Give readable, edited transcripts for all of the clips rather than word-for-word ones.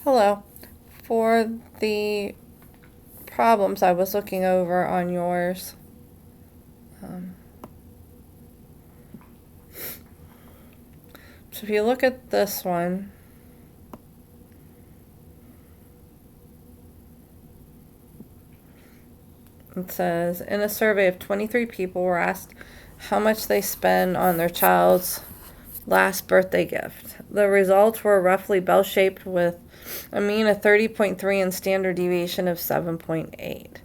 Hello. For the problems I was looking over on yours, so if you look at this one, it says, in a survey of 23 people were asked how much they spend on their child's last birthday gift. The results were roughly bell-shaped with a mean of 30.3 and standard deviation of 7.8.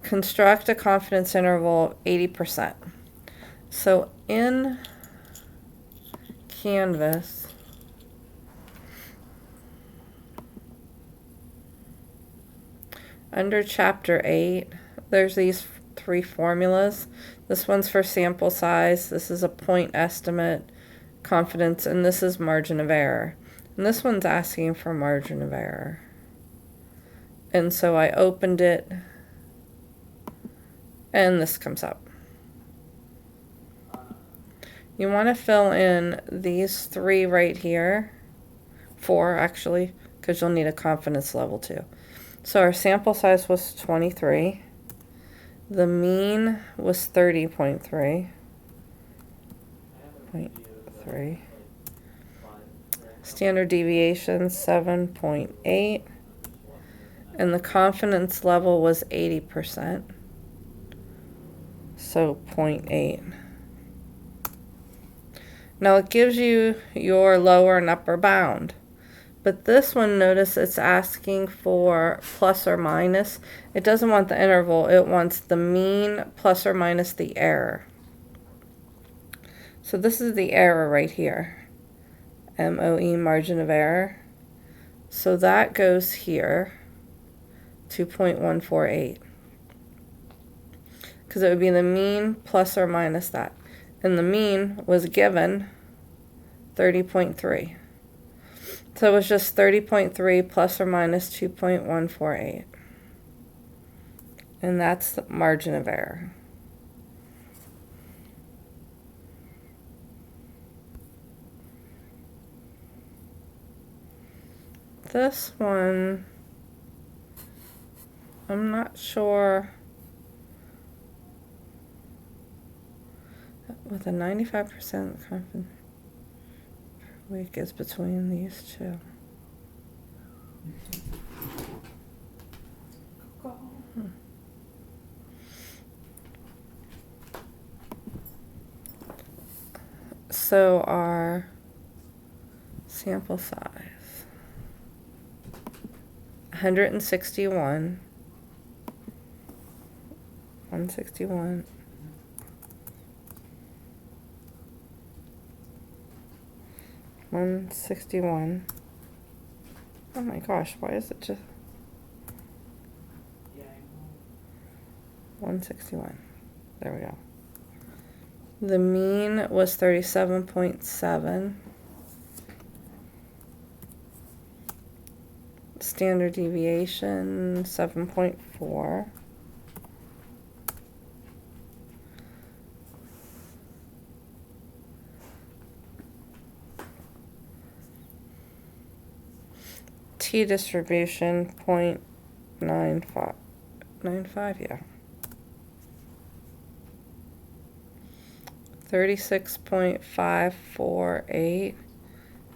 Construct a confidence interval of 80%. So in Canvas, under Chapter 8, there's these three formulas. This one's for sample size, this is a point estimate, confidence, and this is margin of error. And this one's asking for margin of error. And so I opened it, and this comes up. You want to fill in these three right here, 4 actually, because you'll need a confidence level too. So our sample size was 23. The mean was 30.3. Standard deviation 7.8. And the confidence level was 80%. So 0.8. Now it gives you your lower and upper bound. But this one, notice it's asking for plus or minus. It doesn't want the interval, it wants the mean plus or minus the error. So this is the error right here. MOE, margin of error. So that goes here, 2.148. Because it would be the mean plus or minus that. And the mean was given 30.3. So it was just 30.3 plus or minus 2.148. And that's the margin of error. This one, I'm not sure. With a 95% confidence per week is between these two. So our sample size, 161, 161. Oh my gosh, why is it just 161? There we go. The mean was 37.7. Standard deviation 7.4. T distribution 0.95. 95, yeah. 36.548,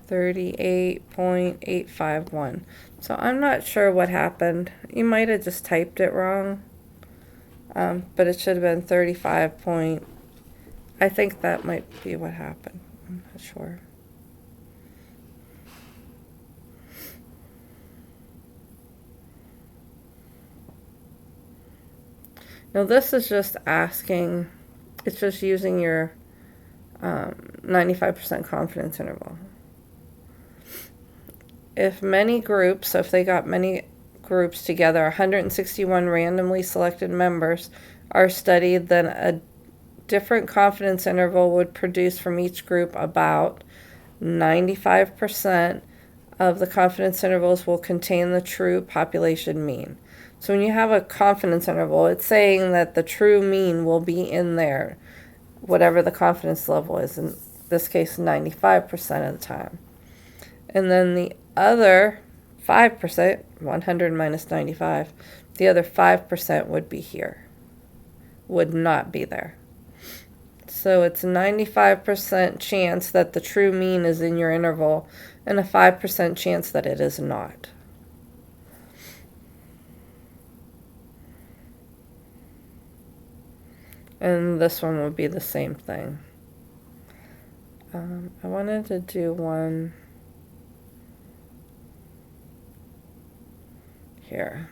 38.851. So I'm not sure what happened. You might have just typed it wrong, but it should have been 35 point. I think that might be what happened. I'm not sure. Now this is just asking, it's just using your 95% confidence interval. If many groups, so if they got many groups together, 161 randomly selected members are studied, then a different confidence interval would produce from each group about 95% of the confidence intervals will contain the true population mean. So when you have a confidence interval, it's saying that the true mean will be in there, whatever the confidence level is, in this case 95% of the time. And then the other 5%, 100 minus 95, the other 5% would be here, would not be there. So it's a 95% chance that the true mean is in your interval and a 5% chance that it is not. And this one would be the same thing. I wanted to do one here.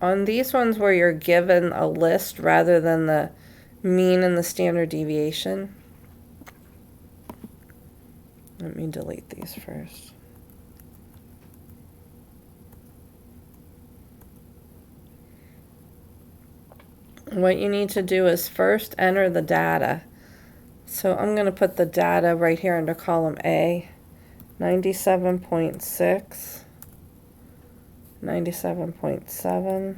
On these ones where you're given a list rather than the mean and the standard deviation, let me delete these first. What you need to do is first enter the data. So I'm going to put the data right here under column A, 97.6, 97.7,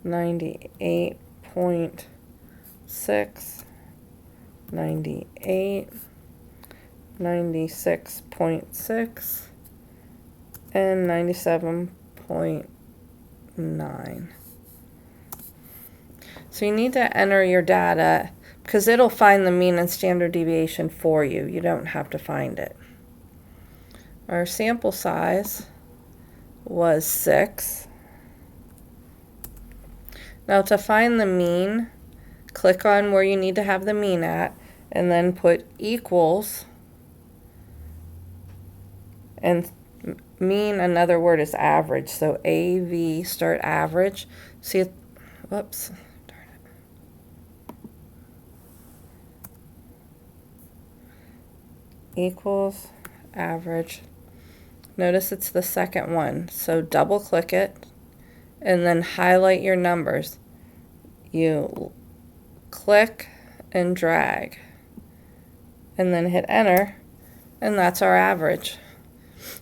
98.6, 98, 96.6, and 97.9. So you need to enter your data because it'll find the mean and standard deviation for you. You don't have to find it. Our sample size was 6. Now to find the mean, click on where you need to have the mean at and then put equals, and mean, another word is average, so AV, start average. See, whoops. Equals average. Notice it's the second one, so double click it and then highlight your numbers. You click and drag and then hit enter, and that's our average.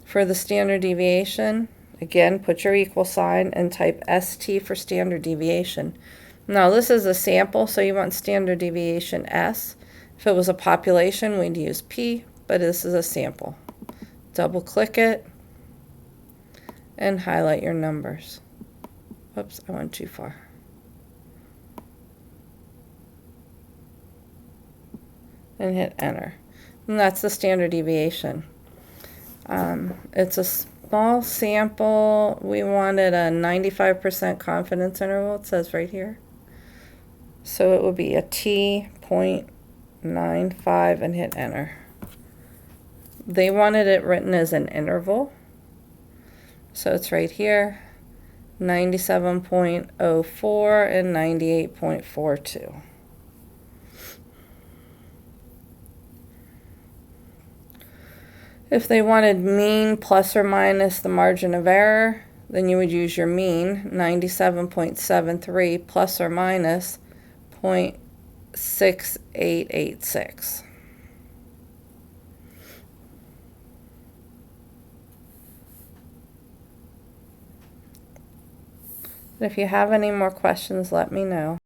For the standard deviation, again, put your equal sign and type ST for standard deviation. Now this is a sample, so you want standard deviation S. If it was a population, we'd use P, but this is a sample. Double click it and highlight your numbers. Whoops, I went too far. And hit enter. And that's the standard deviation. It's a small sample. We wanted a 95% confidence interval, it says right here. So it would be a T.95 and hit enter. They wanted it written as an interval. So it's right here, 97.04 and 98.42. If they wanted mean plus or minus the margin of error, then you would use your mean, 97.73 plus or minus 0.6886. If you have any more questions, let me know.